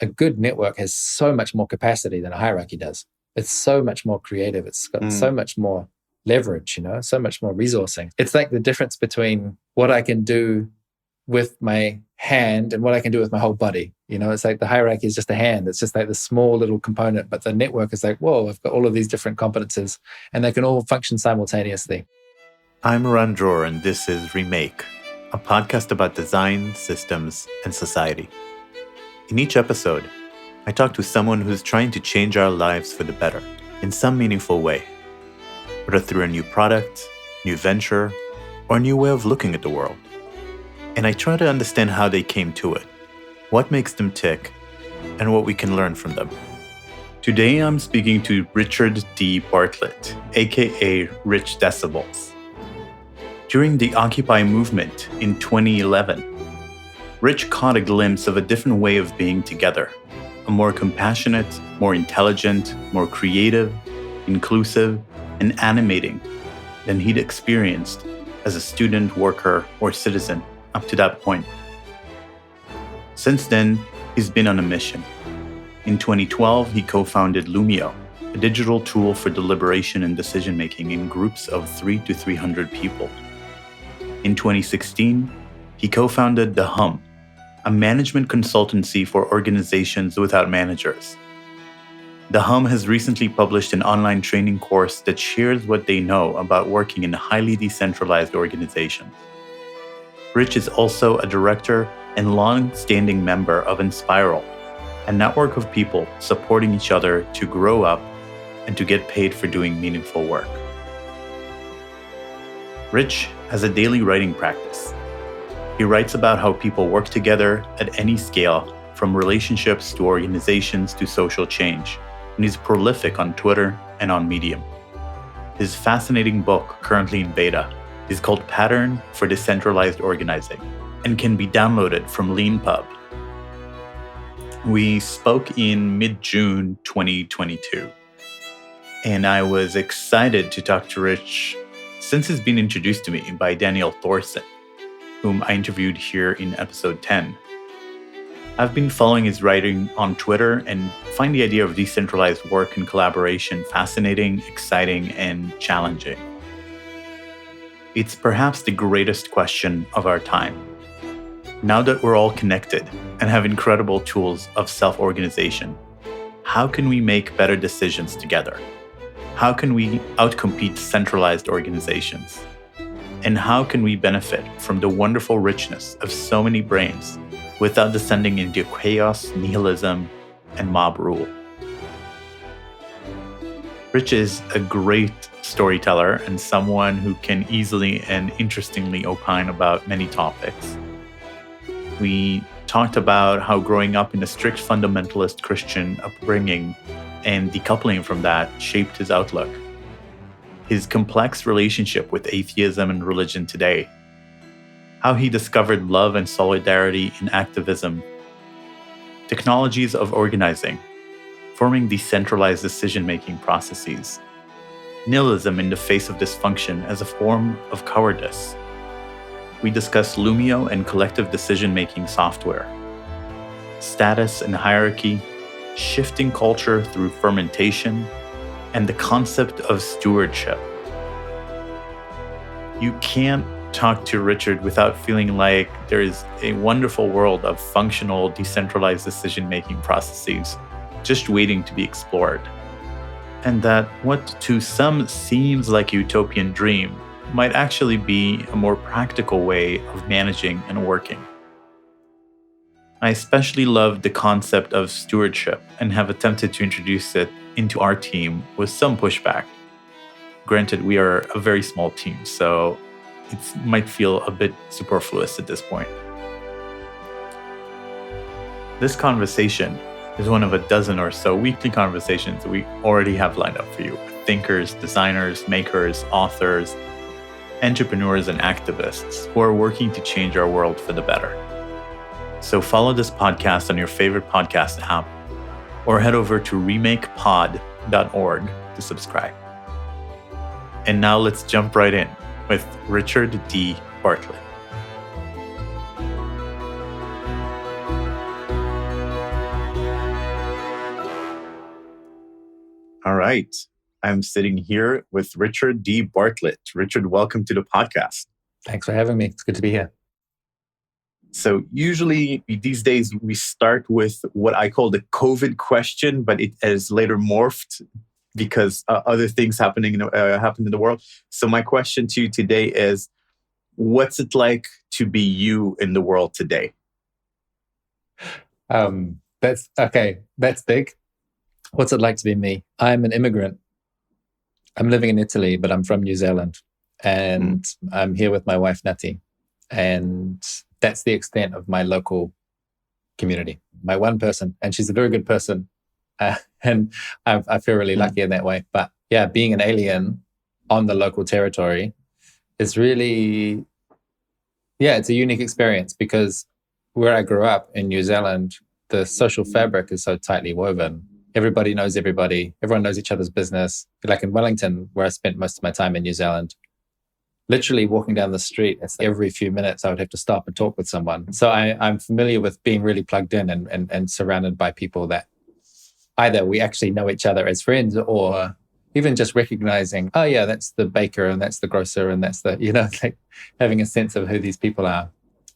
a good network has so much more capacity than a hierarchy does. It's so much more creative. It's got so much more leverage, so much more resourcing. It's like the difference between what I can do with my hand and what I can do with my whole body. It's like the hierarchy is just a hand. It's just like the small little component, but the network is like, whoa, I've got all of these different competences and they can all function simultaneously. I'm Ran Dror, and this is Remake, a podcast about design, systems, and society. In each episode, I talk to someone who's trying to change our lives for the better in some meaningful way, whether through a new product, new venture, or a new way of looking at the world. And I try to understand how they came to it, what makes them tick, and what we can learn from them. Today, I'm speaking to Richard D. Bartlett, aka Rich Decibels. During the Occupy movement in 2011, Rich caught a glimpse of a different way of being together, a more compassionate, more intelligent, more creative, inclusive, and animating than he'd experienced as a student, worker, or citizen up to that point. Since then, he's been on a mission. In 2012, he co-founded Loomio, a digital tool for deliberation and decision-making in groups of 300 to 300 people. In 2016, he co-founded The Hum, a management consultancy for organizations without managers. The Hum has recently published an online training course that shares what they know about working in highly decentralized organizations. Rich is also a director and long-standing member of Enspiral, a network of people supporting each other to grow up and to get paid for doing meaningful work. Rich has a daily writing practice. He writes about how people work together at any scale, from relationships to organizations to social change, and he's prolific on Twitter and on Medium. His fascinating book, currently in beta, is called Pattern for Decentralized Organizing and can be downloaded from LeanPub. We spoke in mid-June 2022, and I was excited to talk to Rich since he's been introduced to me by Daniel Thorson, whom I interviewed here in episode 10. I've been following his writing on Twitter and find the idea of decentralized work and collaboration fascinating, exciting, and challenging. It's perhaps the greatest question of our time. Now that we're all connected and have incredible tools of self-organization, how can we make better decisions together? How can we outcompete centralized organizations? And how can we benefit from the wonderful richness of so many brains without descending into chaos, nihilism, and mob rule? Rich is a great storyteller and someone who can easily and interestingly opine about many topics. We talked about how growing up in a strict fundamentalist Christian upbringing and decoupling from that shaped his outlook, his complex relationship with atheism and religion today, how he discovered love and solidarity in activism, technologies of organizing, forming decentralized decision-making processes, nihilism in the face of dysfunction as a form of cowardice. We discuss Loomio and collective decision-making software, status and hierarchy, shifting culture through fermentation, and the concept of stewardship. You can't talk to Richard without feeling like there is a wonderful world of functional, decentralized decision-making processes just waiting to be explored. And that what to some seems like a utopian dream might actually be a more practical way of managing and working. I especially love the concept of stewardship and have attempted to introduce it into our team with some pushback. Granted, we are a very small team, so it might feel a bit superfluous at this point. This conversation is one of a dozen or so weekly conversations that we already have lined up for you with thinkers, designers, makers, authors, entrepreneurs, and activists who are working to change our world for the better. So follow this podcast on your favorite podcast app or head over to remakepod.org to subscribe. And now let's jump right in with Richard D. Bartlett. All right. I'm sitting here with Richard D. Bartlett. Richard, welcome to the podcast. Thanks for having me. It's good to be here. So usually these days we start with what I call the COVID question, but it has later morphed because other things happened in the world. So my question to you today is, what's it like to be you in the world today? That's okay. That's big. What's it like to be me? I'm an immigrant. I'm living in Italy, but I'm from New Zealand, and I'm here with my wife, Nati. And that's the extent of my local community, my one person. And she's a very good person. And I feel really lucky in that way. But yeah, being an alien on the local territory is really, it's a unique experience because where I grew up in New Zealand, the social fabric is so tightly woven. Everybody knows everybody. Everyone knows each other's business. Like in Wellington, where I spent most of my time in New Zealand, literally walking down the street, it's every few minutes I would have to stop and talk with someone. So I'm familiar with being really plugged in and surrounded by people that either we actually know each other as friends or even just recognizing, oh yeah, that's the baker and that's the grocer and that's the, like having a sense of who these people are.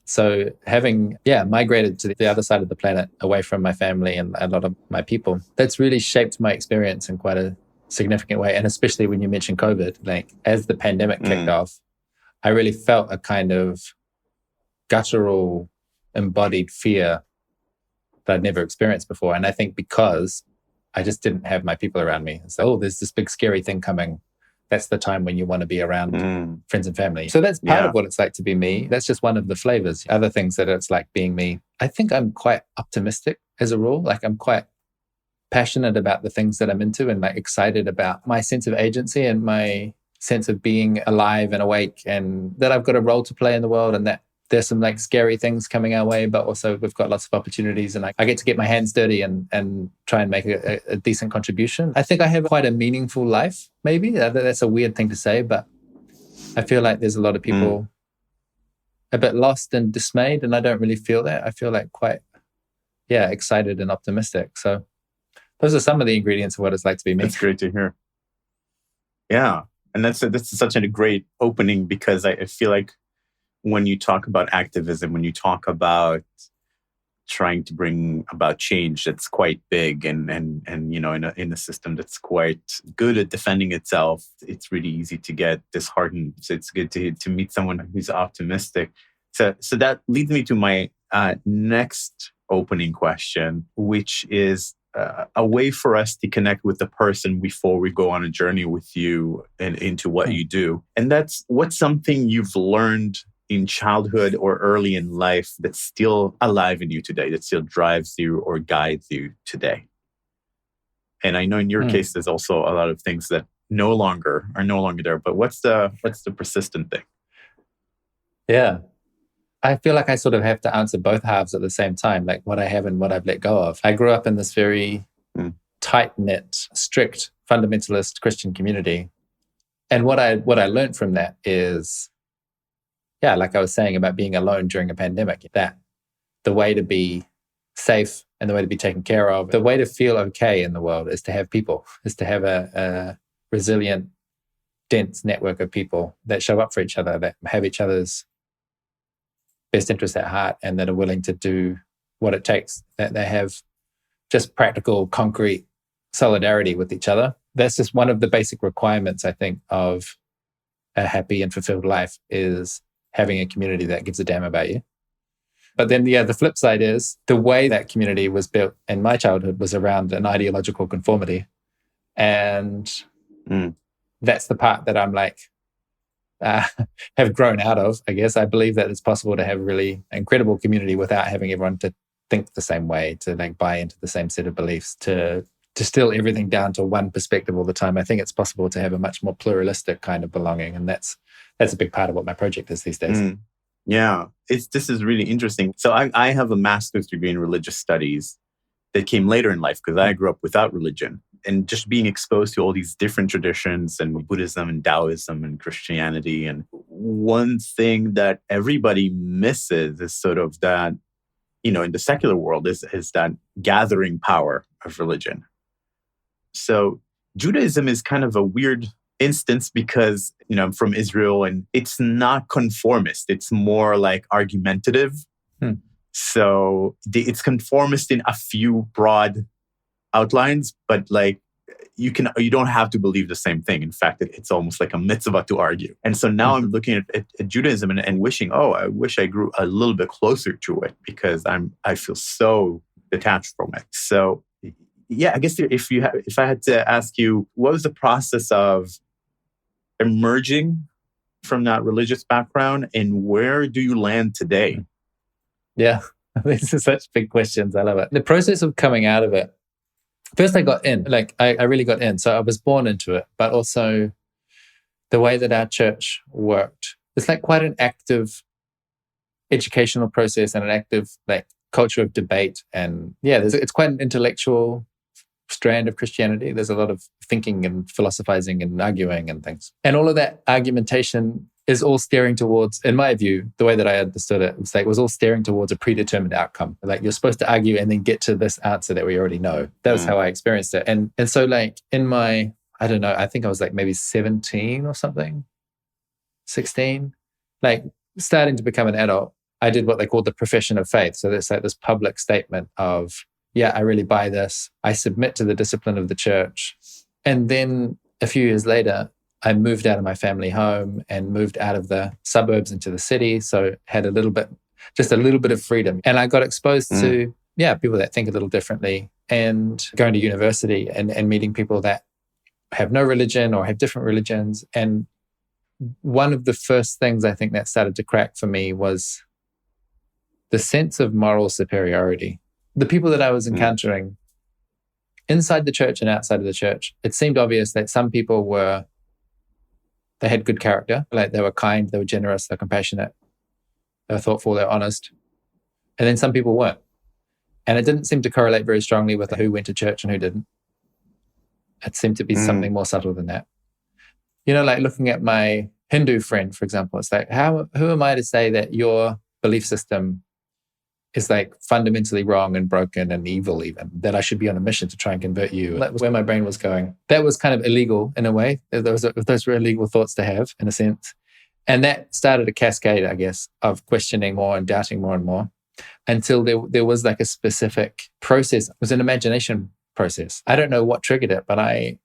So having, migrated to the other side of the planet away from my family and a lot of my people, that's really shaped my experience in quite a significant way. And especially when you mentioned COVID, like as the pandemic kicked off, I really felt a kind of guttural, embodied fear that I'd never experienced before. And I think because I just didn't have my people around me. So, there's this big scary thing coming. That's the time when you want to be around friends and family. So that's part of what it's like to be me. That's just one of the flavors. Other things that it's like being me. I think I'm quite optimistic as a rule. Like I'm quite passionate about the things that I'm into and like excited about my sense of agency and my sense of being alive and awake and that I've got a role to play in the world and that there's some like scary things coming our way, but also we've got lots of opportunities and I get to get my hands dirty and try and make a decent contribution. I think I have quite a meaningful life, maybe. That's a weird thing to say, but I feel like there's a lot of people a bit lost and dismayed, and I don't really feel that. I feel like quite, excited and optimistic. So those are some of the ingredients of what it's like to be me. That's great to hear. Yeah. And that's such a great opening because I feel like when you talk about activism, when you talk about trying to bring about change that's quite big and in a system that's quite good at defending itself, it's really easy to get disheartened. So it's good to meet someone who's optimistic. So that leads me to my next opening question, which is a way for us to connect with the person before we go on a journey with you and into what you do. And that's what's something you've learned in childhood or early in life that's still alive in you today, that still drives you or guides you today. And I know in your case, there's also a lot of things that are no longer there. But what's the persistent thing? Yeah. I feel like I sort of have to answer both halves at the same time, like what I have and what I've let go of. I grew up in this very tight-knit, strict, fundamentalist Christian community. And what I learned from that is, like I was saying about being alone during a pandemic, that the way to be safe and the way to be taken care of, the way to feel okay in the world is to have people, is to have a resilient, dense network of people that show up for each other, that have each other's best interests at heart and that are willing to do what it takes, that they have just practical, concrete solidarity with each other. That's just one of the basic requirements, I think, of a happy and fulfilled life is having a community that gives a damn about you. But then, the flip side is the way that community was built in my childhood was around an ideological conformity. And that's the part that I'm like, have grown out of, I guess. I believe that it's possible to have a really incredible community without having everyone to think the same way, to like buy into the same set of beliefs, to distill everything down to one perspective all the time. I think it's possible to have a much more pluralistic kind of belonging. And that's a big part of what my project is these days. Yeah, this is really interesting. So I have a master's degree in religious studies that came later in life because I grew up without religion. And just being exposed to all these different traditions and Buddhism and Taoism and Christianity. And one thing that everybody misses is sort of that, in the secular world is that gathering power of religion. So Judaism is kind of a weird instance because, I'm from Israel and it's not conformist. It's more like argumentative. So it's conformist in a few broad outlines, but like you don't have to believe the same thing. In fact, it's almost like a mitzvah to argue. And so now I'm looking at Judaism and wishing, I wish I grew a little bit closer to it because I feel so detached from it. So yeah, I guess if I had to ask you, what was the process of emerging from that religious background and where do you land today? Yeah, these are such big questions. I love it. The process of coming out of it, first I got in, like I really got in. So I was born into it, but also the way that our church worked, it's like quite an active educational process and an active like culture of debate. And yeah, it's quite an intellectual strand of Christianity. There's a lot of thinking and philosophizing and arguing and things. And all of that argumentation is all steering towards, in my view, the way that I understood it, it was all steering towards a predetermined outcome. Like you're supposed to argue and then get to this answer that we already know. That was how I experienced it. And so like in my, I don't know, I think I was like maybe 17 or something, 16, like starting to become an adult, I did what they called the profession of faith. So there's like this public statement of, yeah, I really buy this. I submit to the discipline of the church. And then a few years later, I moved out of my family home and moved out of the suburbs into the city. So had just a little bit of freedom. And I got exposed to, people that think a little differently and going to university and meeting people that have no religion or have different religions. And one of the first things I think that started to crack for me was the sense of moral superiority. The people that I was encountering inside the church and outside of the church, it seemed obvious that some people they had good character, like they were kind, they were generous, they were compassionate, they were thoughtful, they were honest. And then some people weren't. And it didn't seem to correlate very strongly with who went to church and who didn't. It seemed to be something more subtle than that. Like looking at my Hindu friend, for example, it's like, who am I to say that your belief system is like fundamentally wrong and broken and evil even, that I should be on a mission to try and convert you? That was where my brain was going. That was kind of illegal in a way. Those were illegal thoughts to have in a sense. And that started a cascade, I guess, of questioning more and doubting more and more until there was like a specific process. It was an imagination process. I don't know what triggered it, but I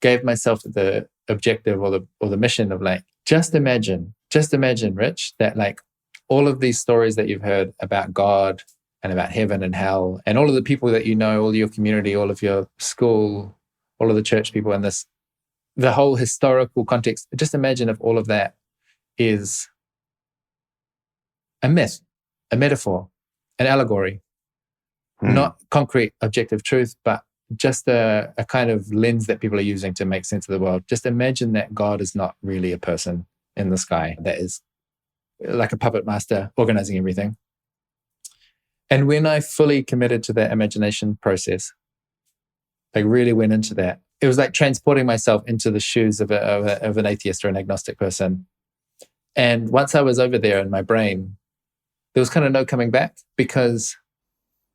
gave myself the objective or the mission of like, just imagine, Rich, that like all of these stories that you've heard about God and about heaven and hell and all of the people that you know, all your community, all of your school, all of the church people and the whole historical context, just imagine if all of that is a myth, a metaphor, an allegory, not concrete objective truth, but just a kind of lens that people are using to make sense of the world. Just imagine that God is not really a person in the sky that is like a puppet master organizing everything. And when I fully committed to that imagination process, like really went into that, it was like transporting myself into the shoes of an atheist or an agnostic person. And once I was over there in my brain, there was kind of no coming back because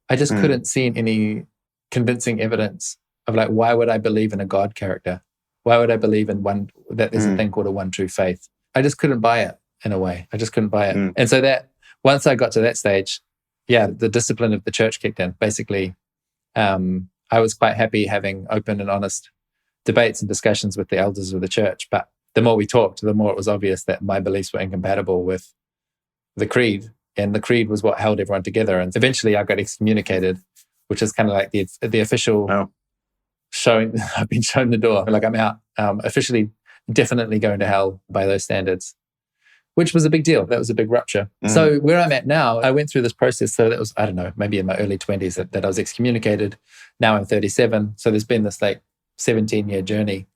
I just couldn't see any convincing evidence of like, why would I believe in a God character? Why would I believe in that there's a thing called a one true faith? I just couldn't buy it in a way. I just couldn't buy it. And so that once I got to that stage, the discipline of the church kicked in. Basically, I was quite happy having open and honest debates and discussions with the elders of the church. But the more we talked, the more it was obvious that my beliefs were incompatible with the creed. And the creed was what held everyone together. And eventually I got excommunicated, which is kind of like the official showing, I've been shown the door. Like I'm out, officially definitely going to hell by those standards, which was a big deal. That was a big rupture. So where I'm at now, I went through this process. So that was, I don't know, maybe in my early 20s that I was excommunicated. Now I'm 37. So there's been this like 17-year journey.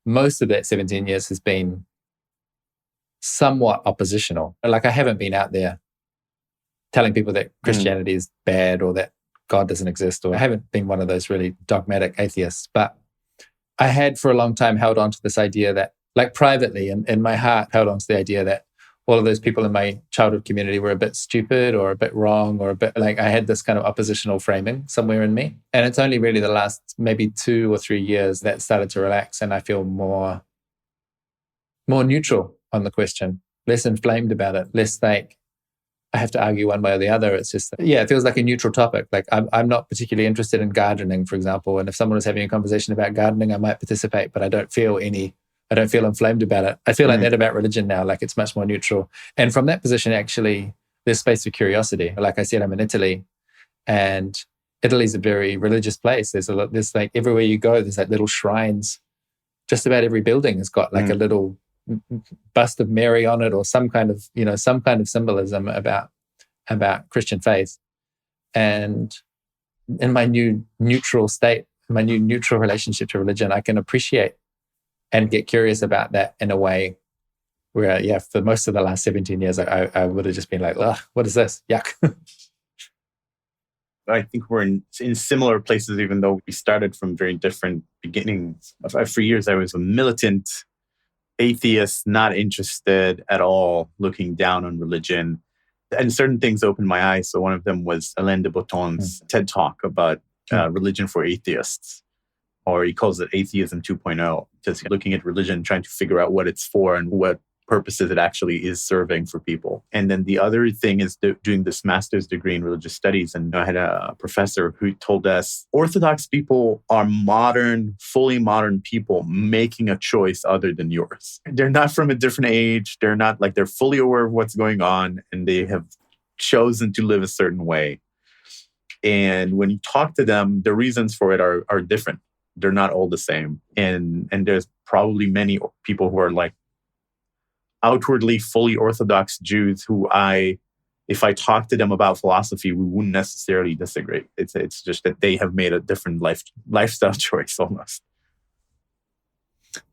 Most of that 17 years has been somewhat oppositional. Like I haven't been out there telling people that Christianity is bad or that God doesn't exist, or I haven't been one of those really dogmatic atheists. But I had for a long time held on to this idea that, like privately in my heart, held on to the idea that all of those people in my childhood community were a bit stupid or a bit wrong or a bit like I had this kind of oppositional framing somewhere in me. And it's only really the last maybe 2 or 3 years that started to relax and I feel more neutral on the question, less inflamed about it, less like I have to argue one way or the other. It's just, it feels like a neutral topic. Like I'm not particularly interested in gardening, for example. And if someone was having a conversation about gardening, I might participate, but I don't feel inflamed about it. I feel like that about religion now, like it's much more neutral. And from that position, actually, there's space for curiosity. Like I said, I'm in Italy and Italy's a very religious place. There's like everywhere you go, there's like little shrines. Just about every building has got like a little bust of Mary on it or some kind of symbolism about Christian faith. And in my new neutral state, my new neutral relationship to religion, I can appreciate and get curious about that in a way where, for most of the last 17 years, I would have just been like, ugh, what is this? Yuck. I think we're in similar places, even though we started from very different beginnings. For years, I was a militant atheist, not interested at all, looking down on religion. And certain things opened my eyes. So one of them was Alain de Botton's TED Talk about religion for atheists. Or he calls it Atheism 2.0, just looking at religion, trying to figure out what it's for and what purposes it actually is serving for people. And then the other thing is doing this master's degree in religious studies. And I had a professor who told us Orthodox people are modern, fully modern people making a choice other than yours. They're not from a different age. They're not like, they're fully aware of what's going on and they have chosen to live a certain way. And when you talk to them, the reasons for it are different. They're not all the same. And there's probably many people who are like outwardly fully Orthodox Jews who if I talk to them about philosophy, we wouldn't necessarily disagree. It's just that they have made a different lifestyle choice almost.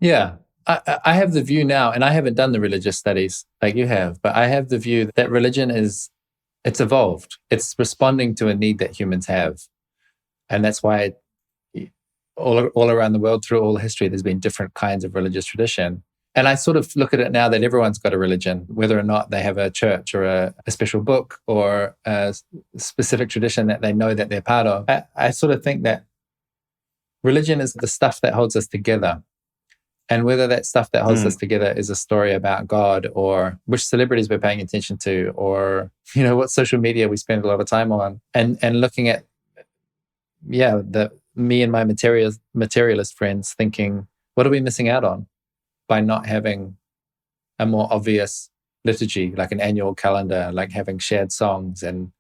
Yeah. I have the view now, and I haven't done the religious studies like you have, but I have the view that religion it's evolved. It's responding to a need that humans have. And that's why all around the world, through all history, there's been different kinds of religious tradition. And I sort of look at it now that everyone's got a religion, whether or not they have a church or a special book or a specific tradition that they know that they're part of. I sort of think that religion is the stuff that holds us together. And whether that stuff that holds us together is a story about God or which celebrities we're paying attention to or, what social media we spend a lot of time on and looking at, me and my materialist friends thinking, what are we missing out on by not having a more obvious liturgy, like an annual calendar, like having shared songs and,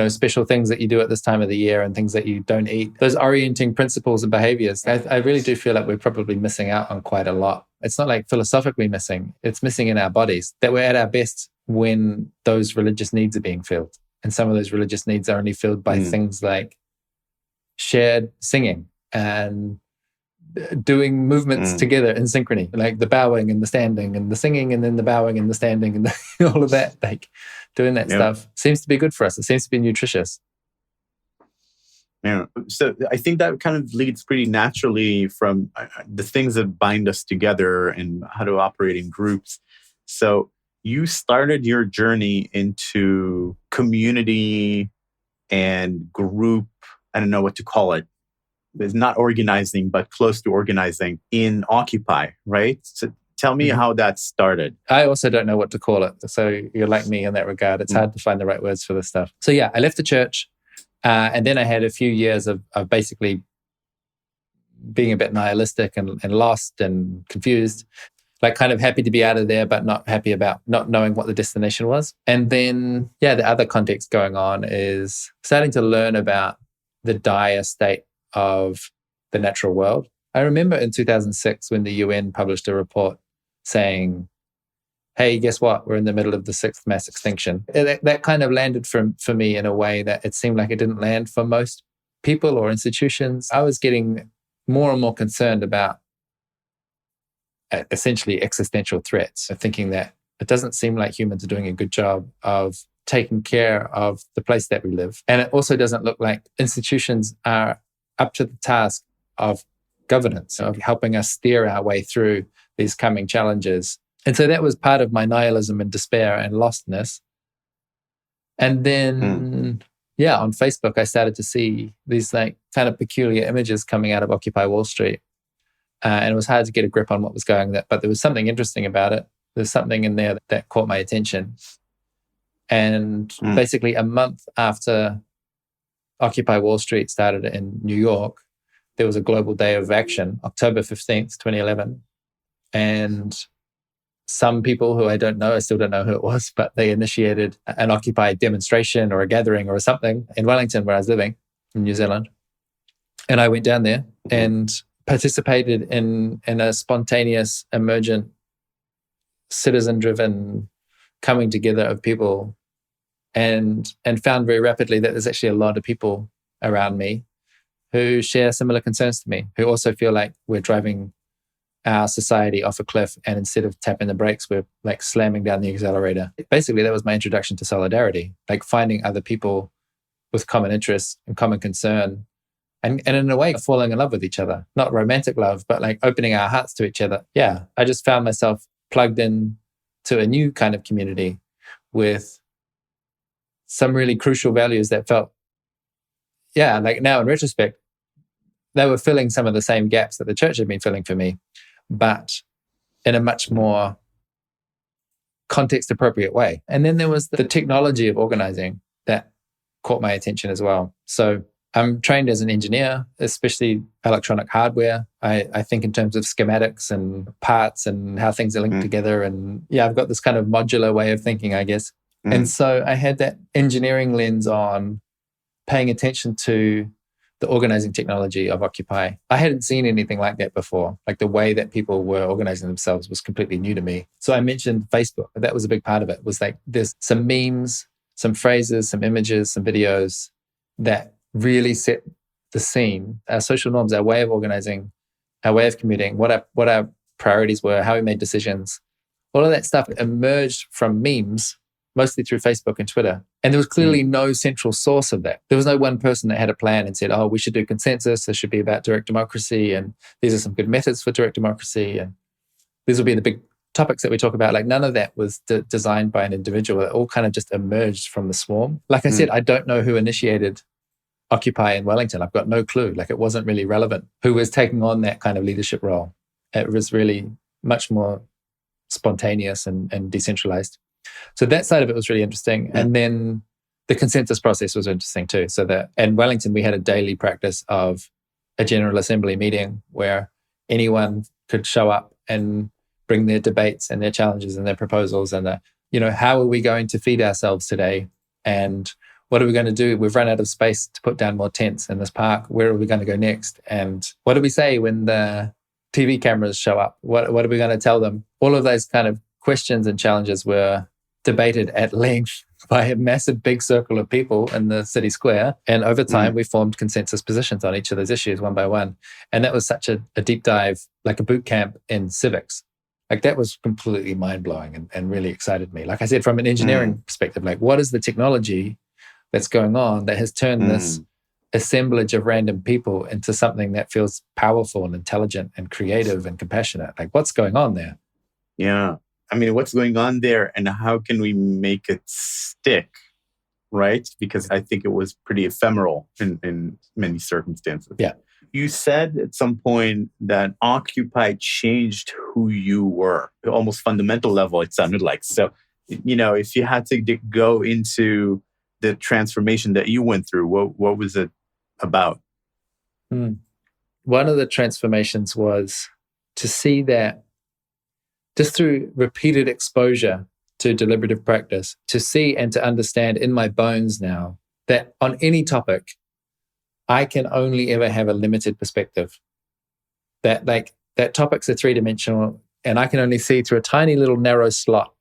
special things that you do at this time of the year and things that you don't eat. Those orienting principles and behaviors, I really do feel like we're probably missing out on quite a lot. It's not like philosophically missing, it's missing in our bodies, that we're at our best when those religious needs are being filled. And some of those religious needs are only filled by things like shared singing and doing movements together in synchrony, like the bowing and the standing and the singing and then the bowing and the standing and all of that, like doing that stuff seems to be good for us. It seems to be nutritious. Yeah. So I think that kind of leads pretty naturally from the things that bind us together and how to operate in groups. So you started your journey into community and group, I don't know what to call it. It's not organizing, but close to organizing in Occupy, right? So tell me how that started. I also don't know what to call it. So you're like me in that regard. It's hard to find the right words for this stuff. So I left the church and then I had a few years of basically being a bit nihilistic and lost and confused, like kind of happy to be out of there, but not happy about not knowing what the destination was. And then, the other context going on is starting to learn about the dire state of the natural world. I remember in 2006 when the UN published a report saying, hey, guess what? We're in the middle of the 6th mass extinction. That kind of landed for me in a way that it seemed like it didn't land for most people or institutions. I was getting more and more concerned about essentially existential threats, thinking that it doesn't seem like humans are doing a good job of taking care of the place that we live. And it also doesn't look like institutions are up to the task of governance, of helping us steer our way through these coming challenges And so that was part of my nihilism and despair and lostness. And then, on Facebook, I started to see these like kind of peculiar images coming out of Occupy Wall Street. And it was hard to get a grip on what was going on, but there was something interesting about it. There's something in there that caught my attention. And basically a month after Occupy Wall Street started in New York, there was a global day of action, October 15th, 2011. And some people who I don't know, I still don't know who it was, but they initiated an Occupy demonstration or a gathering or something in Wellington, where I was living in New Zealand. And I went down there and participated in a spontaneous, emergent, citizen-driven coming together of people, and found very rapidly that there's actually a lot of people around me who share similar concerns to me, who also feel like we're driving our society off a cliff, and instead of tapping the brakes, we're like slamming down the accelerator. Basically, that was my introduction to solidarity, like finding other people with common interests and common concern, and in a way falling in love with each other. Not romantic love, but like opening our hearts to each other. Yeah, I just found myself plugged in to a new kind of community with some really crucial values that felt, like now in retrospect, they were filling some of the same gaps that the church had been filling for me, but in a much more context-appropriate way. And then there was the technology of organizing that caught my attention as well. So I'm trained as an engineer, especially electronic hardware. I think in terms of schematics and parts and how things are linked together. And I've got this kind of modular way of thinking, I guess. And so I had that engineering lens on, paying attention to the organizing technology of Occupy. I hadn't seen anything like that before. Like the way that people were organizing themselves was completely new to me. So I mentioned Facebook. That was a big part of it. Was like there's some memes, some phrases, some images, some videos that really set the scene, our social norms, our way of organizing, our way of commuting, what our priorities were, how we made decisions. All of that stuff emerged from memes, mostly through Facebook and Twitter. And there was clearly no central source of that. There was no one person that had a plan and said, we should do consensus. This should be about direct democracy. And these are some good methods for direct democracy. And these will be the big topics that we talk about. Like none of that was designed by an individual. It all kind of just emerged from the swarm. Like I said, I don't know who initiated Occupy in Wellington. I've got no clue. Like it wasn't really relevant who was taking on that kind of leadership role. It was really much more spontaneous and decentralized. So that side of it was really interesting. And then the consensus process was interesting too. So that in Wellington, we had a daily practice of a General Assembly meeting where anyone could show up and bring their debates and their challenges and their proposals and how are we going to feed ourselves today? And what are we going to do? We've run out of space to put down more tents in this park. Where are we going to go next? And what do we say when the TV cameras show up? What are we going to tell them? All of those kind of questions and challenges were debated at length by a massive big circle of people in the city square. And over time, we formed consensus positions on each of those issues one by one. And that was such a deep dive, like a boot camp in civics. Like that was completely mind-blowing and really excited me. Like I said, from an engineering perspective, like what is the technology that's going on that has turned this assemblage of random people into something that feels powerful and intelligent and creative and compassionate? Like what's going on there? Yeah. I mean, what's going on there and how can we make it stick, right? Because I think it was pretty ephemeral in many circumstances. Yeah. You said at some point that Occupy changed who you were, almost fundamental level, it sounded like. So, if you had to go into the transformation that you went through, what was it about? One of the transformations was to see that just through repeated exposure to deliberative practice, to see and to understand in my bones now that on any topic, I can only ever have a limited perspective. That topics are three-dimensional and I can only see through a tiny little narrow slot.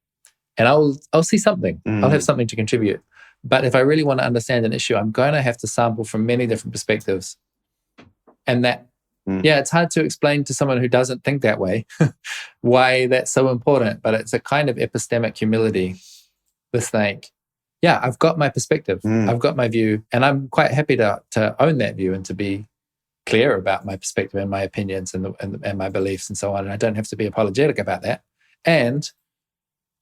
And I'll see something. I'll have something to contribute. But if I really want to understand an issue, I'm going to have to sample from many different perspectives. And that, it's hard to explain to someone who doesn't think that way why that's so important. But it's a kind of epistemic humility. This like, I've got my perspective. I've got my view. And I'm quite happy to own that view and to be clear about my perspective and my opinions and my beliefs and so on. And I don't have to be apologetic about that. And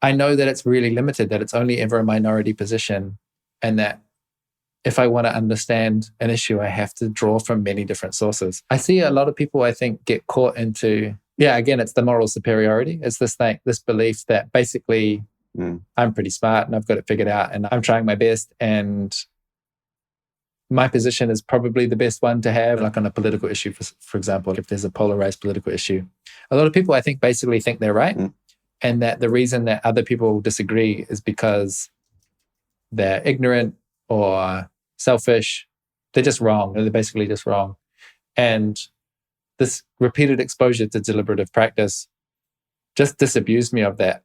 I know that it's really limited, that it's only ever a minority position, and that if I want to understand an issue, I have to draw from many different sources. I see a lot of people, I think, get caught into, again, it's the moral superiority. It's this thing, this belief that basically I'm pretty smart and I've got it figured out and I'm trying my best and my position is probably the best one to have, like on a political issue, for example, if there's a polarized political issue. A lot of people, I think, basically think they're right. And that the reason that other people disagree is because they're ignorant or selfish. They're just wrong. They're basically just wrong. And this repeated exposure to deliberative practice just disabused me of that.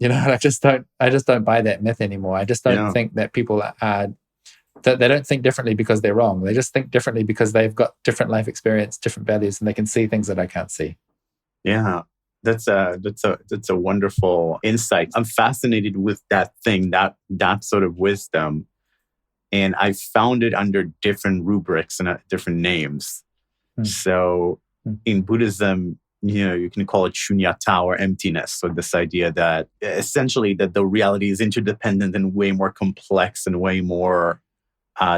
I just don't buy that myth anymore. I just don't think that people are, that they don't think differently because they're wrong. They just think differently because they've got different life experience, different values, and they can see things that I can't see. Yeah. That's a wonderful insight. I'm fascinated with that thing, that sort of wisdom. And I found it under different rubrics and different names. So in Buddhism, you can call it shunyata or emptiness. So this idea that essentially that the reality is interdependent and way more complex and way more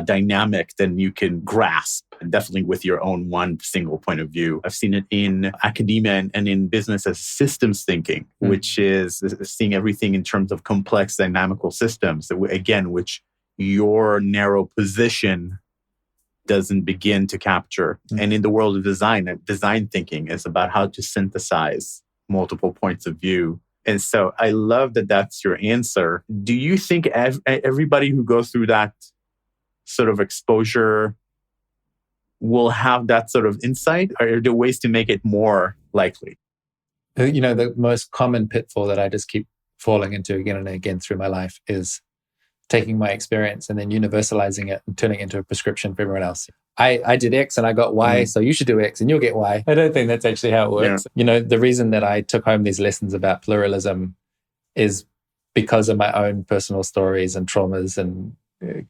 dynamic than you can grasp, definitely with your own one single point of view. I've seen it in academia and in business as systems thinking, which is seeing everything in terms of complex dynamical systems, again, which your narrow position doesn't begin to capture. And in the world of design thinking is about how to synthesize multiple points of view. And so I love that that's your answer. Do you think everybody who goes through that sort of exposure will have that sort of insight? Or are there ways to make it more likely? The most common pitfall that I just keep falling into again and again through my life is taking my experience and then universalizing it and turning it into a prescription for everyone else. I did X and I got Y, so you should do X and you'll get Y. I don't think that's actually how it works. Yeah. The reason that I took home these lessons about pluralism is because of my own personal stories and traumas and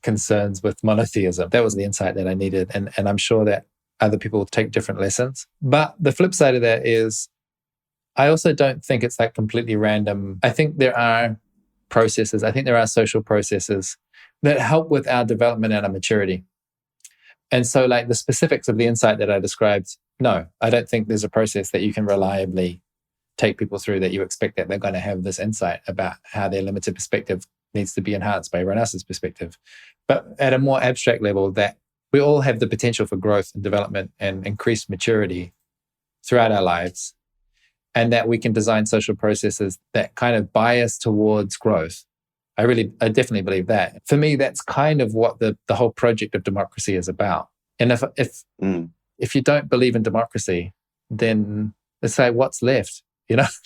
concerns with monotheism. That was the insight that I needed. And I'm sure that other people take different lessons. But the flip side of that is I also don't think it's like completely random. I think there are processes. I think there are social processes that help with our development and our maturity. And so like the specifics of the insight that I described, no, I don't think there's a process that you can reliably take people through that you expect that they're going to have this insight about how their limited perspective needs to be enhanced by everyone else's perspective. But at a more abstract level, that we all have the potential for growth and development and increased maturity throughout our lives, and that we can design social processes that kind of bias towards growth. I definitely believe that. For me, that's kind of what the whole project of democracy is about. And if you don't believe in democracy, then it's like, what's left?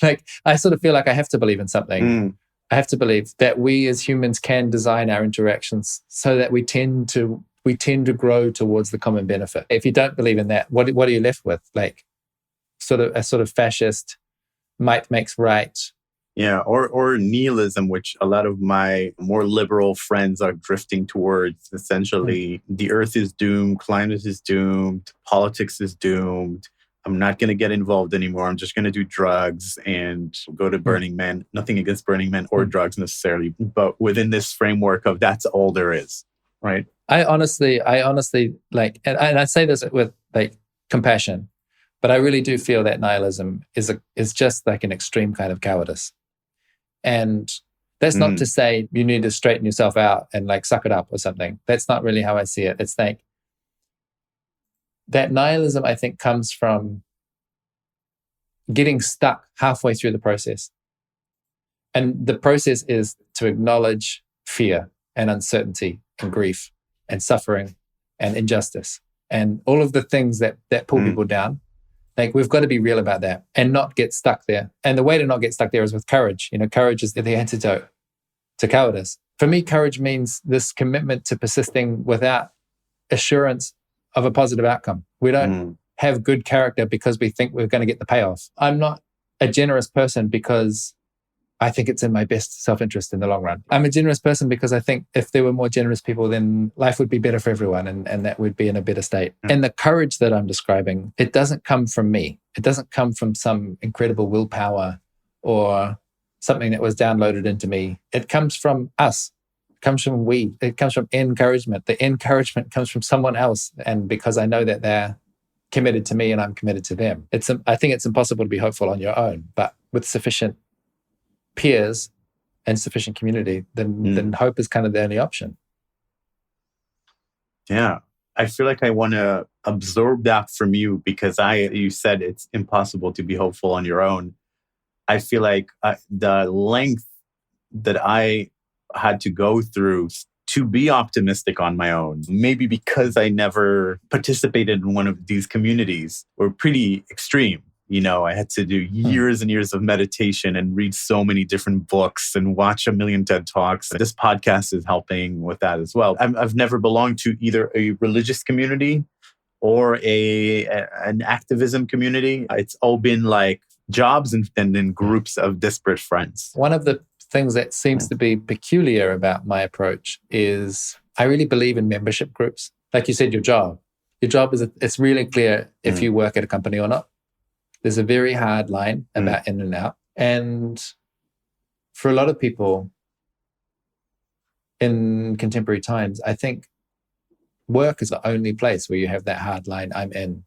Like I sort of feel like I have to believe in something. I have to believe that we as humans can design our interactions so that we tend to grow towards the common benefit. If you don't believe in that, what are you left with? Like a sort of fascist might makes right. Yeah, or nihilism, which a lot of my more liberal friends are drifting towards. Essentially, the earth is doomed, climate is doomed, politics is doomed. I'm not going to get involved anymore. I'm just going to do drugs and go to Burning Man. Nothing against Burning Man or drugs necessarily, but within this framework of that's all there is, right? I honestly like, and I say this with like compassion, but I really do feel that nihilism is just like an extreme kind of cowardice. And that's not to say you need to straighten yourself out and like suck it up or something. That's not really how I see it. It's like that nihilism, I think, comes from getting stuck halfway through the process. And the process is to acknowledge fear and uncertainty and grief and suffering and injustice and all of the things that pull people down. Like we've got to be real about that and not get stuck there. And the way to not get stuck there is with courage. Courage is the antidote to cowardice. For me, courage means this commitment to persisting without assurance of a positive outcome. We don't have good character because we think we're going to get the payoff. I'm not a generous person because I think it's in my best self-interest in the long run. I'm a generous person because I think if there were more generous people, then life would be better for everyone and that would be in a better state. And the courage that I'm describing, it doesn't come from me. It doesn't come from some incredible willpower or something that was downloaded into me. It comes from us. It comes from we. It comes from encouragement. The encouragement comes from someone else. And because I know that they're committed to me and I'm committed to them. I think it's impossible to be hopeful on your own, but with sufficient peers and sufficient community, then hope is kind of the only option. Yeah. I feel like I want to absorb that from you because you said it's impossible to be hopeful on your own. I feel like the length that I had to go through to be optimistic on my own, maybe because I never participated in one of these communities, were pretty extreme. I had to do years and years of meditation and read so many different books and watch a million TED Talks. This podcast is helping with that as well. I've never belonged to either a religious community or an activism community. It's all been like jobs and then groups of disparate friends. One of the things that seems to be peculiar about my approach is I really believe in membership groups. Like you said, your job it's really clear if you work at a company or not. There's a very hard line about in and out. And for a lot of people in contemporary times, I think work is the only place where you have that hard line, I'm in.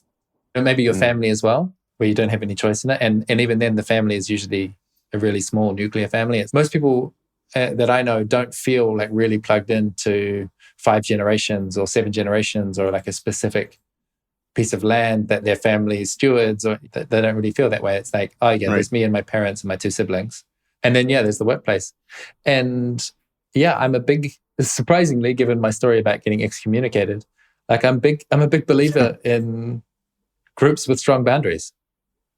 And maybe your family as well, where you don't have any choice in it. And even then, the family is usually a really small nuclear family. Most people that I know don't feel like really plugged into 5 generations or 7 generations or like a specific piece of land that their family stewards, or they don't really feel that way. It's like, oh yeah, there's me and my parents and my 2 siblings. And then, there's the workplace. And I'm surprisingly, given my story about getting excommunicated, like I'm a big believer in groups with strong boundaries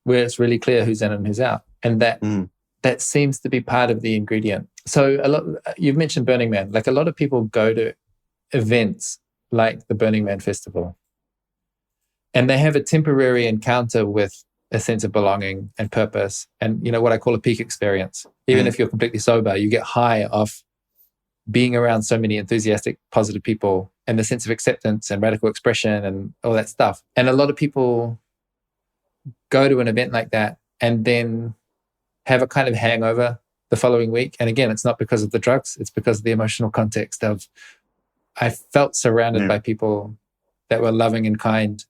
where it's really clear who's in and who's out. And that seems to be part of the ingredient. So you've mentioned Burning Man. Like a lot of people go to events like the Burning Man Festival, and they have a temporary encounter with a sense of belonging and purpose and, what I call a peak experience. Even if you're completely sober, you get high off being around so many enthusiastic, positive people and the sense of acceptance and radical expression and all that stuff. And a lot of people go to an event like that and then have a kind of hangover the following week. And again, it's not because of the drugs, it's because of the emotional context of I felt surrounded by people that were loving and kind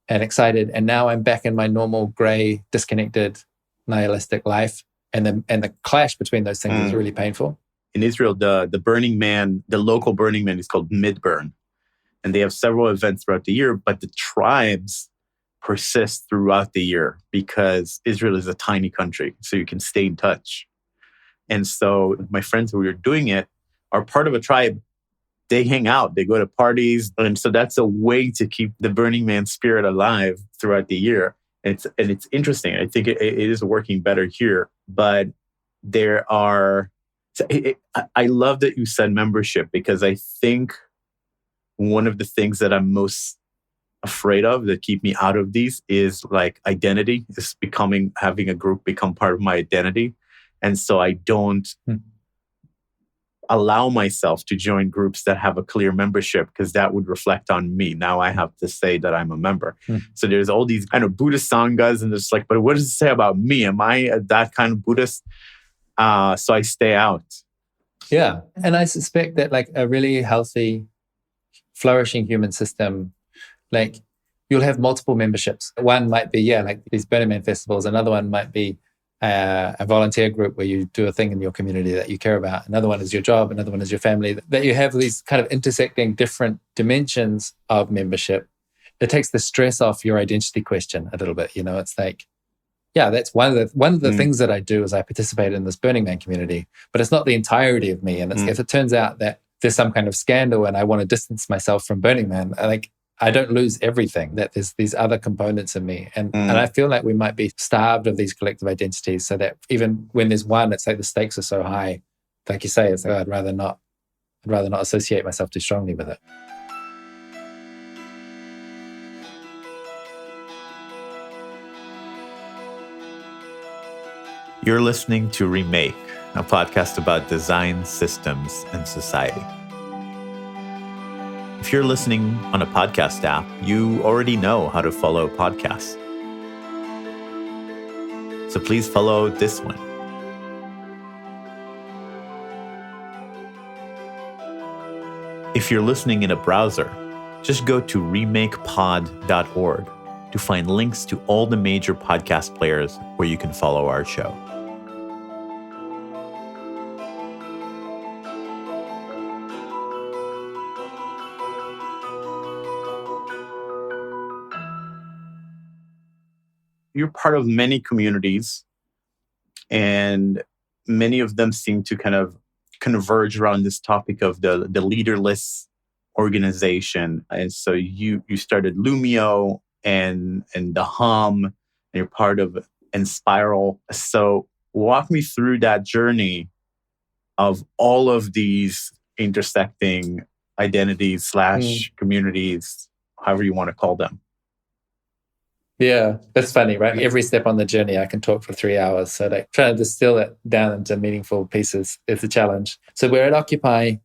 and excited. And now I'm back in my normal gray, disconnected, nihilistic life. And the clash between those things is really painful. In Israel, the Burning Man, the local Burning Man is called Midburn. And they have several events throughout the year, but the tribes persist throughout the year because Israel is a tiny country, so you can stay in touch. And so my friends who are doing it are part of a tribe. They hang out, they go to parties. And so that's a way to keep the Burning Man spirit alive throughout the year. And it's interesting. I think it is working better here. But there are... I love that you said membership, because I think one of the things that I'm most afraid of that keep me out of these is like identity, is having a group become part of my identity. And so I don't allow myself to join groups that have a clear membership, because that would reflect on me. Now I have to say that I'm a member. So there's all these kind of Buddhist sanghas, and it's like, but what does it say about me? Am I that kind of Buddhist? So I stay out. Yeah. And I suspect that like a really healthy, flourishing human system, like you'll have multiple memberships. One might be, like these Burning Man festivals. Another one might be a volunteer group where you do a thing in your community that you care about. Another one is your job. Another one is your family. That you have these kind of intersecting different dimensions of membership. It takes the stress off your identity question a little bit. It's like, that's one of the things that I do is I participate in this Burning Man community, but it's not the entirety of me. And if it turns out that there's some kind of scandal and I want to distance myself from Burning Man, I don't lose everything, that there's these other components in me. And I feel like we might be starved of these collective identities, so that even when there's one, it's like the stakes are so high. Like you say, it's like, I'd rather not associate myself too strongly with it. You're listening to Remake, a podcast about design, systems, and society. If you're listening on a podcast app, you already know how to follow podcasts. So please follow this one. If you're listening in a browser, just go to remakepod.org to find links to all the major podcast players where you can follow our show. You're part of many communities, and many of them seem to kind of converge around this topic of the leaderless organization. And so you started Loomio and the Hum, and you're part of Enspiral. So walk me through that journey of all of these intersecting identities / communities, however you want to call them. Yeah, that's funny, right? Every step on the journey, I can talk for 3 hours. So like trying to distill it down into meaningful pieces is a challenge. So we're at Occupy.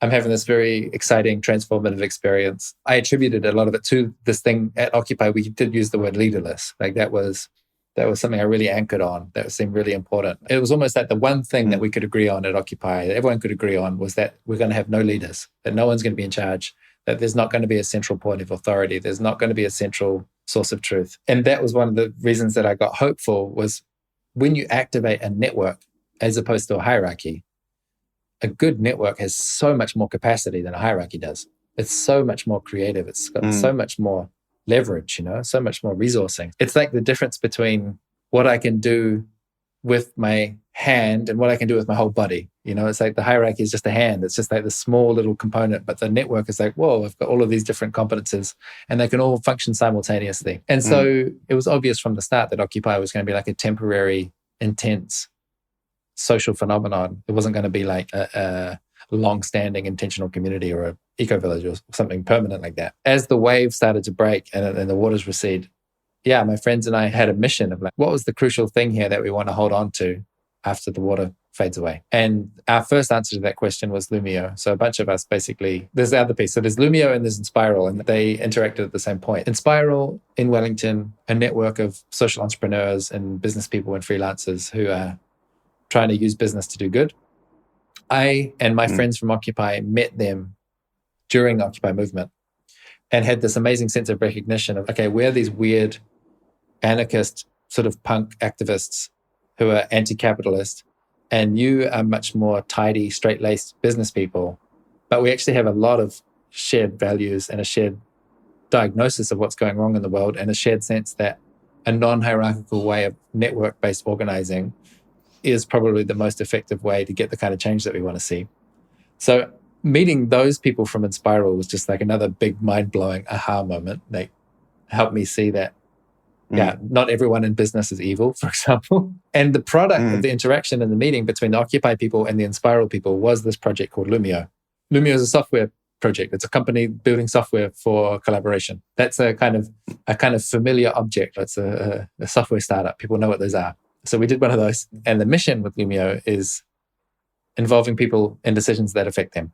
I'm having this very exciting, transformative experience. I attributed a lot of it to this thing at Occupy. We did use the word leaderless. Like that was something I really anchored on. That seemed really important. It was almost like the one thing that we could agree on at Occupy, that everyone could agree on, was that we're going to have no leaders, that no one's going to be in charge, that there's not going to be a central point of authority. There's not going to be a central source of truth. And that was one of the reasons that I got hopeful, was when you activate a network as opposed to a hierarchy, a good network has so much more capacity than a hierarchy does. It's so much more creative. It's got so much more leverage, so much more resourcing. It's like the difference between what I can do with my hand and what I can do with my whole body. It's like the hierarchy is just a hand. It's just like the small little component, but the network is like, whoa, I've got all of these different competences and they can all function simultaneously. And so it was obvious from the start that Occupy was going to be like a temporary, intense social phenomenon. It wasn't going to be like a long-standing intentional community or an eco-village or something permanent like that. As the wave started to break and the waters recede, my friends and I had a mission of like, what was the crucial thing here that we want to hold on to after the water fades away? And our first answer to that question was Loomio. So a bunch of us basically, there's the other piece. So there's Loomio and there's Enspiral, and they interacted at the same point. Enspiral in Wellington, a network of social entrepreneurs and business people and freelancers who are trying to use business to do good. I and my friends from Occupy met them during the Occupy movement and had this amazing sense of recognition of, okay, we're these weird anarchist sort of punk activists who are anti-capitalist, and you are much more tidy, straight-laced business people. But we actually have a lot of shared values and a shared diagnosis of what's going wrong in the world, and a shared sense that a non-hierarchical way of network-based organizing is probably the most effective way to get the kind of change that we want to see. So meeting those people from Enspiral was just like another big mind-blowing aha moment. They helped me see that, not everyone in business is evil, for example. And the product of the interaction and the meeting between the Occupy people and the Enspiral people was this project called Loomio. Loomio is a software project. It's a company building software for collaboration. That's a kind of familiar object. It's a software startup. People know what those are. So we did one of those. And the mission with Loomio is involving people in decisions that affect them.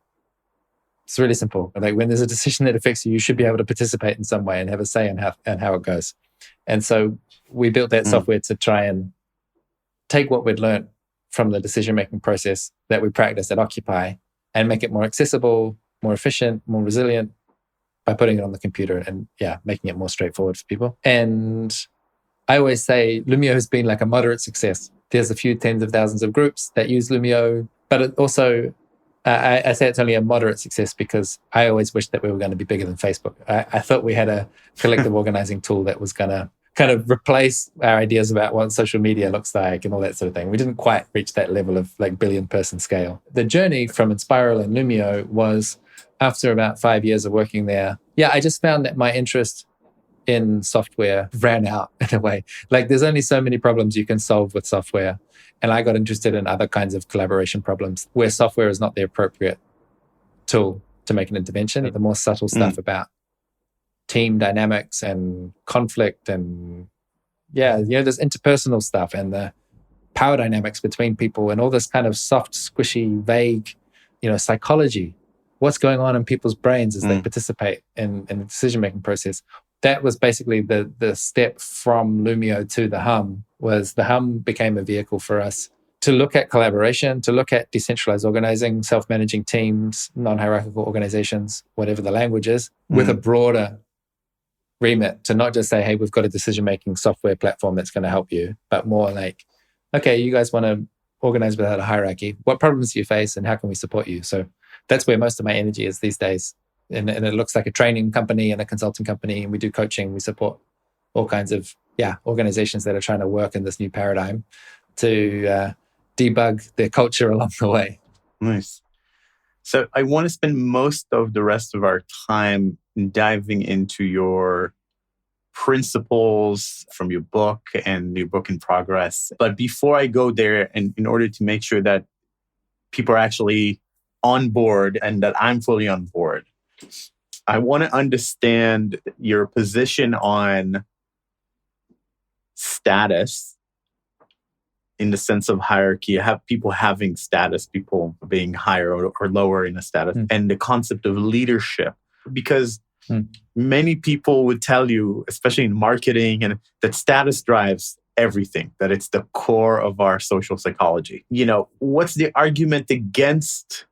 It's really simple. Like when there's a decision that affects you, you should be able to participate in some way and have a say in how it goes. And so we built that software to try and take what we'd learned from the decision-making process that we practiced at Occupy and make it more accessible, more efficient, more resilient by putting it on the computer and making it more straightforward for people. And I always say Loomio has been like a moderate success. There's a few tens of thousands of groups that use Loomio, but it also, I say it's only a moderate success because I always wished that we were going to be bigger than Facebook. I thought we had a collective organizing tool that was going to kind of replace our ideas about what social media looks like and all that sort of thing. We didn't quite reach that level of like billion-person scale. The journey from Enspiral and Loomio was after about 5 years of working there. I just found that my interest in software ran out in a way. Like there's only so many problems you can solve with software. And I got interested in other kinds of collaboration problems where software is not the appropriate tool to make an intervention. The more subtle stuff about team dynamics and conflict and there's interpersonal stuff and the power dynamics between people and all this kind of soft, squishy, vague, psychology. What's going on in people's brains as they participate in the decision-making process. That was basically the step from Loomio to the Hum. Was the Hum became a vehicle for us to look at collaboration, to look at decentralized organizing, self-managing teams, non-hierarchical organizations, whatever the language is, with a broader remit, to not just say, hey, we've got a decision-making software platform that's going to help you, but more like, okay, you guys want to organize without a hierarchy. What problems do you face and how can we support you? So that's where most of my energy is these days. And it looks like a training company and a consulting company, and we do coaching. We support all kinds of organizations that are trying to work in this new paradigm to debug their culture along the way. Nice. So I want to spend most of the rest of our time diving into your principles from your book and your book in progress. But before I go there, and in order to make sure that people are actually on board and that I'm fully on board, I want to understand your position on status in the sense of hierarchy. Have people having status, people being higher or lower in a status, and the concept of leadership. Because many people would tell you, especially in marketing, and that status drives everything, that it's the core of our social psychology. What's the argument against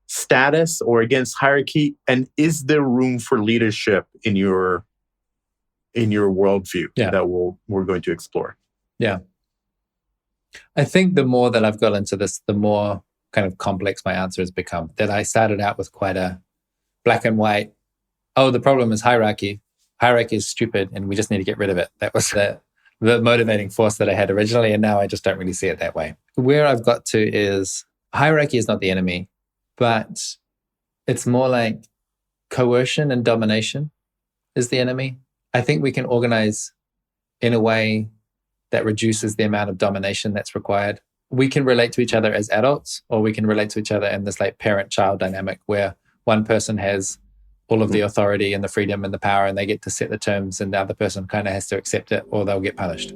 status or against hierarchy? And is there room for leadership in your worldview that we're going to explore? Yeah. I think the more that I've got into this, the more kind of complex my answer has become. That I started out with quite a black and white, the problem is hierarchy. Hierarchy is stupid and we just need to get rid of it. That was the motivating force that I had originally, and now I just don't really see it that way. Where I've got to is hierarchy is not the enemy, but it's more like coercion and domination is the enemy. I think we can organize in a way that reduces the amount of domination that's required. We can relate to each other as adults, or we can relate to each other in this like parent-child dynamic where one person has all of the authority and the freedom and the power, and they get to set the terms, and the other person kind of has to accept it or they'll get punished.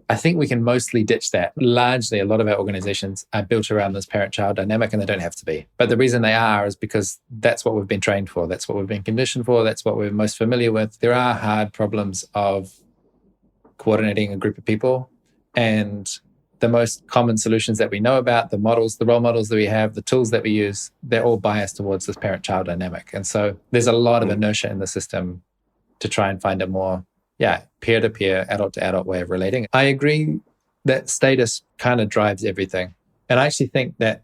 I think we can mostly ditch that. Largely, a lot of our organizations are built around this parent-child dynamic, and they don't have to be. But the reason they are is because that's what we've been trained for. That's what we've been conditioned for. That's what we're most familiar with. There are hard problems of coordinating a group of people, and the most common solutions that we know about, the models, the role models that we have, the tools that we use, they're all biased towards this parent-child dynamic. And so there's a lot of inertia in the system to try and find a more, peer-to-peer, adult-to-adult way of relating. I agree that status kind of drives everything. And I actually think that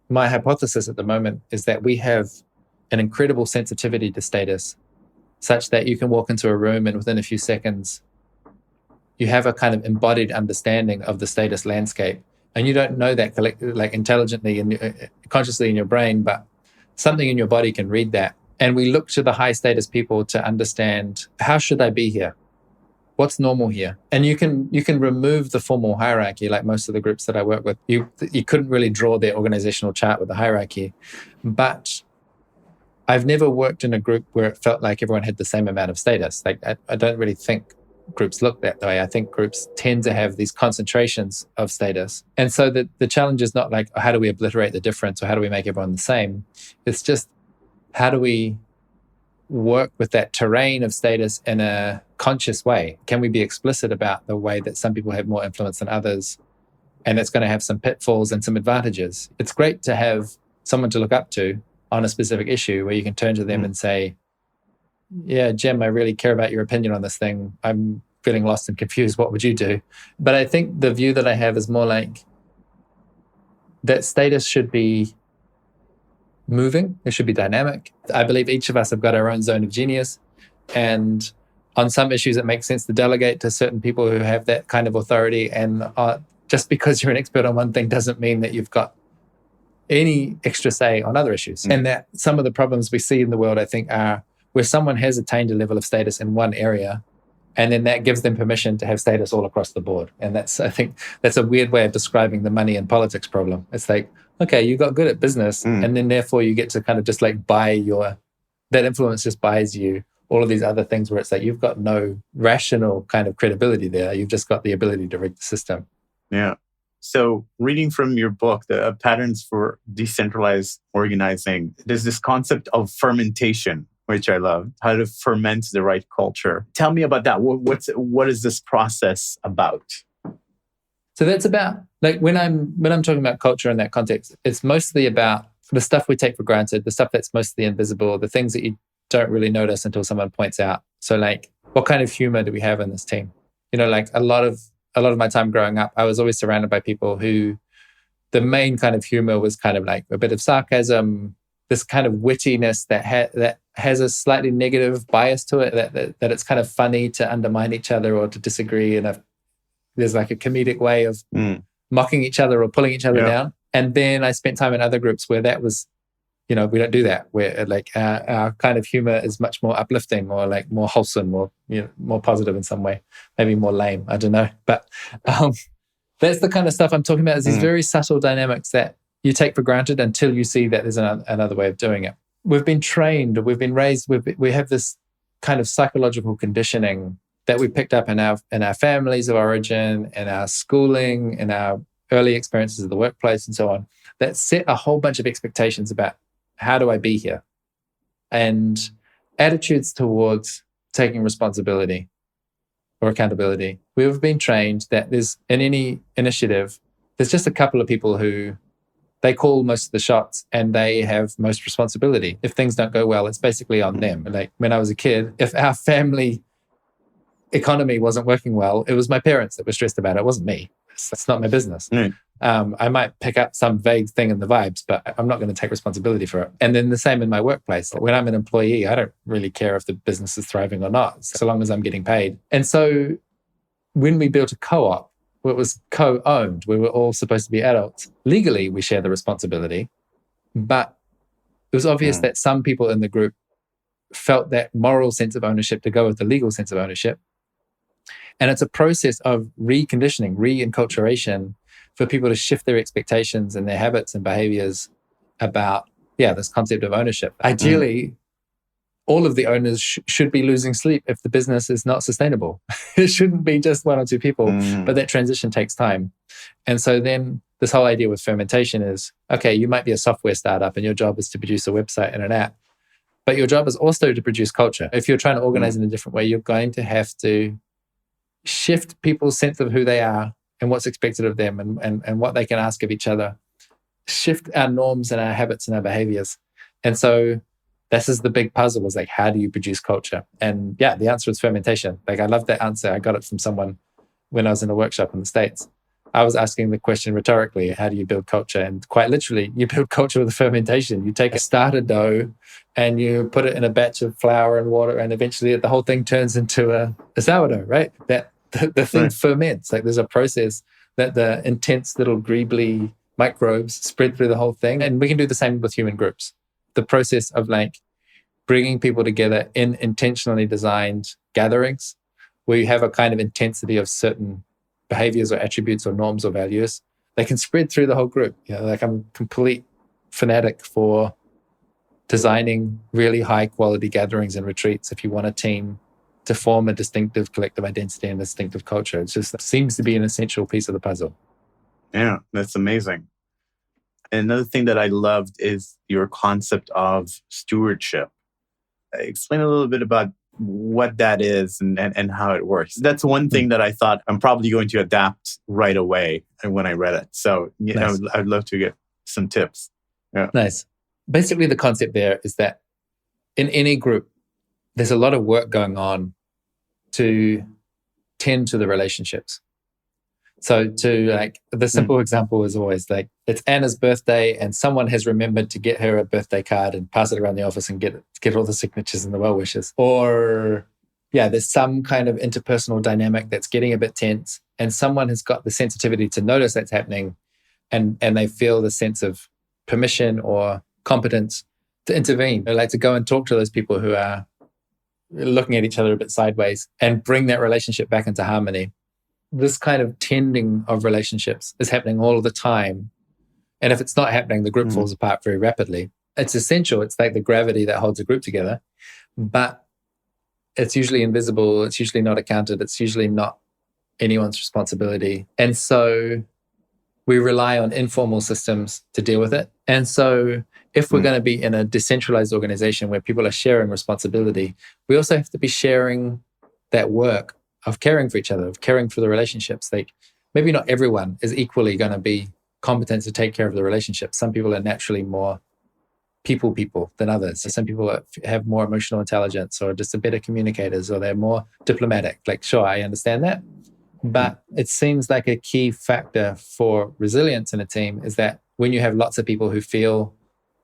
my hypothesis at the moment is that we have an incredible sensitivity to status, such that you can walk into a room and within a few seconds, you have a kind of embodied understanding of the status landscape. And you don't know that intelligently and consciously in your brain, but something in your body can read that. And we look to the high status people to understand, how should I be here? What's normal here? And you can remove the formal hierarchy, like most of the groups that I work with. You couldn't really draw their organizational chart with the hierarchy. But I've never worked in a group where it felt like everyone had the same amount of status. Like I don't really think groups look that way. I think groups tend to have these concentrations of status. And so the challenge is not like, how do we obliterate the difference or how do we make everyone the same? It's just, how do we work with that terrain of status in a conscious way? Can we be explicit about the way that some people have more influence than others? And it's going to have some pitfalls and some advantages. It's great to have someone to look up to on a specific issue where you can turn to them and say, yeah, Jim, I really care about your opinion on this thing. I'm feeling lost and confused. What would you do? But I think the view that I have is more like that status should be moving. It should be dynamic. I believe each of us have got our own zone of genius. And on some issues, it makes sense to delegate to certain people who have that kind of authority. And just because you're an expert on one thing doesn't mean that you've got any extra say on other issues. And that some of the problems we see in the world, I think, are where someone has attained a level of status in one area, and then that gives them permission to have status all across the board. And I think that's a weird way of describing the money and politics problem. It's like, okay, you got good at business, and then therefore you get to kind of just like that influence just buys you all of these other things where it's like you've got no rational kind of credibility there. You've just got the ability to rig the system. Yeah. So reading from your book, the Patterns for Decentralized Organizing, there's this concept of fermentation, which I love, how to ferment the right culture. Tell me about that. What is this process about? So that's about, like, when I'm talking about culture in that context, it's mostly about the stuff we take for granted, the stuff that's mostly invisible, the things that you don't really notice until someone points out. So, like, what kind of humor do we have in this team? Like, a lot of my time growing up, I was always surrounded by people who the main kind of humor was kind of like a bit of sarcasm, this kind of wittiness that has a slightly negative bias to it, that it's kind of funny to undermine each other or to disagree. And there's like a comedic way of mocking each other or pulling each other down. And then I spent time in other groups where that was, we don't do that, where like our kind of humor is much more uplifting or like more wholesome or more positive in some way, maybe more lame. I don't know. But that's the kind of stuff I'm talking about, is these very subtle dynamics that you take for granted until you see that there's another way of doing it. We've been trained, we've been raised, we have this kind of psychological conditioning that we picked up in our families of origin, in our schooling, in our early experiences of the workplace and so on, that set a whole bunch of expectations about how do I be here? And attitudes towards taking responsibility or accountability. We've been trained that there's, in any initiative, there's just a couple of people who they call most of the shots and they have most responsibility. If things don't go well, it's basically on them. Like, when I was a kid, if our family economy wasn't working well, it was my parents that were stressed about it. It wasn't me. It's not my business. I might pick up some vague thing in the vibes, but I'm not going to take responsibility for it. And then the same in my workplace. When I'm an employee, I don't really care if the business is thriving or not, so long as I'm getting paid. And so when we built a co-op, it was co-owned. We were all supposed to be adults. Legally, we share the responsibility, but it was obvious that some people in the group felt that moral sense of ownership to go with the legal sense of ownership. And it's a process of reconditioning, re-enculturation for people to shift their expectations and their habits and behaviors about, this concept of ownership. Ideally, all of the owners should be losing sleep if the business is not sustainable. It shouldn't be just one or two people, but that transition takes time. And so then this whole idea with fermentation is, okay, you might be a software startup and your job is to produce a website and an app, but your job is also to produce culture. If you're trying to organize in a different way, you're going to have to shift people's sense of who they are and what's expected of them and what they can ask of each other, shift our norms and our habits and our behaviors. And so this is the big puzzle, was like, how do you produce culture? And the answer is fermentation. Like, I love that answer. I got it from someone when I was in a workshop in the States. I was asking the question rhetorically, how do you build culture? And quite literally, you build culture with fermentation. You take a starter dough and you put it in a batch of flour and water, and eventually the whole thing turns into a sourdough, right? That the thing ferments. Like, there's a process that the intense little greebly microbes spread through the whole thing. And we can do the same with human groups. The process of like bringing people together in intentionally designed gatherings where you have a kind of intensity of certain behaviors or attributes or norms or values, they can spread through the whole group. Like, I'm a complete fanatic for designing really high quality gatherings and retreats if you want a team to form a distinctive collective identity and distinctive culture. It just seems to be an essential piece of the puzzle. Yeah, that's amazing. Another thing that I loved is your concept of stewardship. Explain a little bit about what that is and how it works. That's one thing that I thought I'm probably going to adapt right away when I read it. So nice. I'd love to get some tips. Yeah. Nice. Basically, the concept there is that in any group, there's a lot of work going on to tend to the relationships. So the simple example is always like, it's Anna's birthday and someone has remembered to get her a birthday card and pass it around the office and get all the signatures and the well wishes. Or there's some kind of interpersonal dynamic that's getting a bit tense and someone has got the sensitivity to notice that's happening and they feel the sense of permission or competence to intervene. They like to go and talk to those people who are looking at each other a bit sideways and bring that relationship back into harmony. This kind of tending of relationships is happening all the time. And if it's not happening, the group falls apart very rapidly. It's essential. It's like the gravity that holds a group together. But it's usually invisible. It's usually not accounted. It's usually not anyone's responsibility. And so we rely on informal systems to deal with it. And so if we're going to be in a decentralized organization where people are sharing responsibility, we also have to be sharing that work of caring for each other, of caring for the relationships. Like, maybe not everyone is equally going to be competent to take care of the relationship. Some people are naturally more people than others. So some people have more emotional intelligence or just are better communicators, or they're more diplomatic. Like, sure, I understand that. But it seems like a key factor for resilience in a team is that when you have lots of people who feel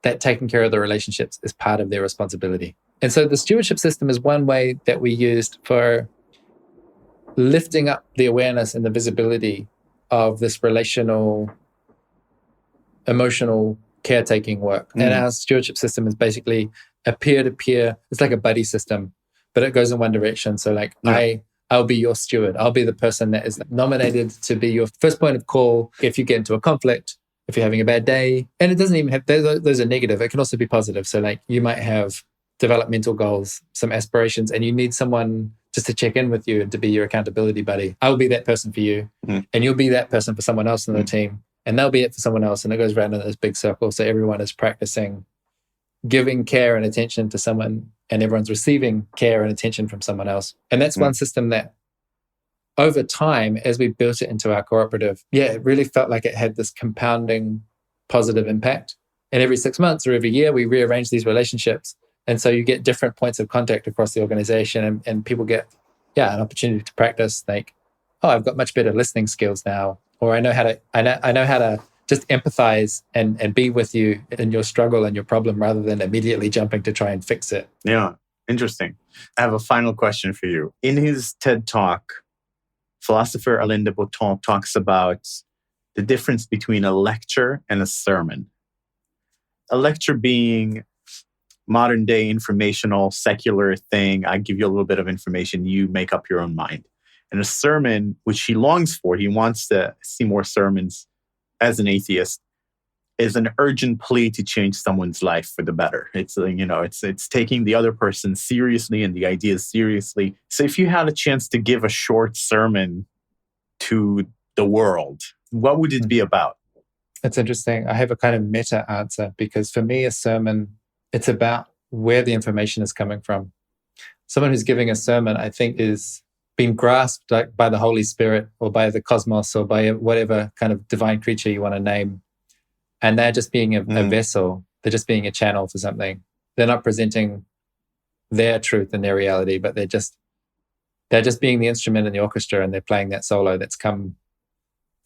that taking care of the relationships is part of their responsibility. And so the stewardship system is one way that we used for lifting up the awareness and the visibility of this relational, emotional caretaking work. And our stewardship system is basically a peer-to-peer, it's like a buddy system, but it goes in one direction. So like I'll be your steward. I'll be the person that is nominated to be your first point of call if you get into a conflict, if you're having a bad day. And it doesn't even have, those are negative. It can also be positive. So like you might have developmental goals, some aspirations, and you need someone just to check in with you and to be your accountability buddy. I'll be that person for you. And you'll be that person for someone else in the team. And they'll be it for someone else. And it goes around in this big circle. So everyone is practicing giving care and attention to someone, and everyone's receiving care and attention from someone else. And that's one system that over time, as we built it into our cooperative, it really felt like it had this compounding positive impact. And every 6 months or every year, we rearrange these relationships. And so you get different points of contact across the organization, and people get, an opportunity to practice like, oh, I've got much better listening skills now, or I know how to just empathize and be with you in your struggle and your problem rather than immediately jumping to try and fix it. Yeah, interesting. I have a final question for you. In his TED Talk, philosopher Alain de Botton talks about the difference between a lecture and a sermon. A lecture being modern day informational, secular thing. I give you a little bit of information, you make up your own mind. And a sermon, which he longs for, he wants to see more sermons as an atheist, is an urgent plea to change someone's life for the better. It's taking the other person seriously and the ideas seriously. So if you had a chance to give a short sermon to the world, what would it be about? It's interesting. I have a kind of meta answer, because for me, a sermon, it's about where the information is coming from. Someone who's giving a sermon, I think, is being grasped like by the Holy Spirit or by the cosmos or by whatever kind of divine creature you want to name. And they're just being a vessel. They're just being a channel for something. They're not presenting their truth and their reality, but they're just being the instrument in the orchestra, and they're playing that solo that's come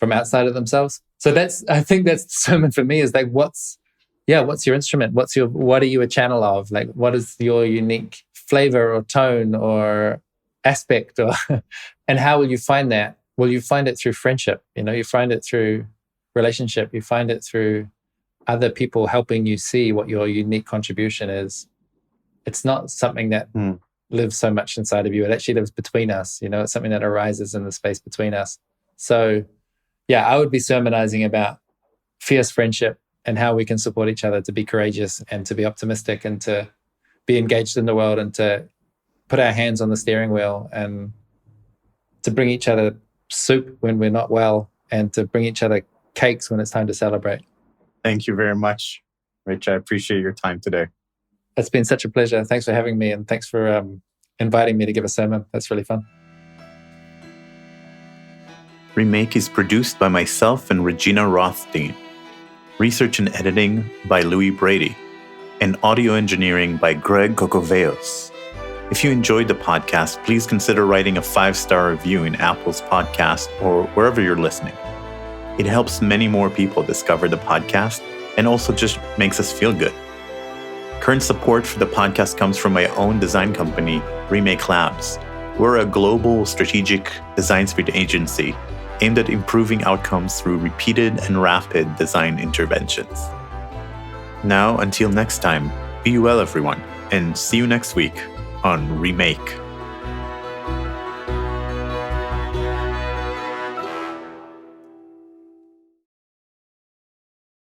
from outside of themselves. So I think that's the sermon for me, is like, what's your instrument? What are you a channel of? Like, what is your unique flavor or tone or aspect, and how will you find that? Well, you find it through friendship. You find it through relationship. You find it through other people helping you see what your unique contribution is. It's not something that lives so much inside of you. It actually lives between us. It's something that arises in the space between us. So, I would be sermonizing about fierce friendship and how we can support each other to be courageous and to be optimistic and to be engaged in the world and to put our hands on the steering wheel and to bring each other soup when we're not well and to bring each other cakes when it's time to celebrate. Thank you very much, Rich. I appreciate your time today. It's been such a pleasure. Thanks for having me, and thanks for inviting me to give a sermon. That's really fun. Remake is produced by myself and Regina Rothstein. Research and editing by Louis Brady. And audio engineering by Greg Cocoveos. If you enjoyed the podcast, please consider writing a 5-star review in Apple's podcast or wherever you're listening. It helps many more people discover the podcast and also just makes us feel good. Current support for the podcast comes from my own design company, Remake Labs. We're a global strategic design sprint agency aimed at improving outcomes through repeated and rapid design interventions. Now, until next time, be well, everyone, and see you next week on Remake.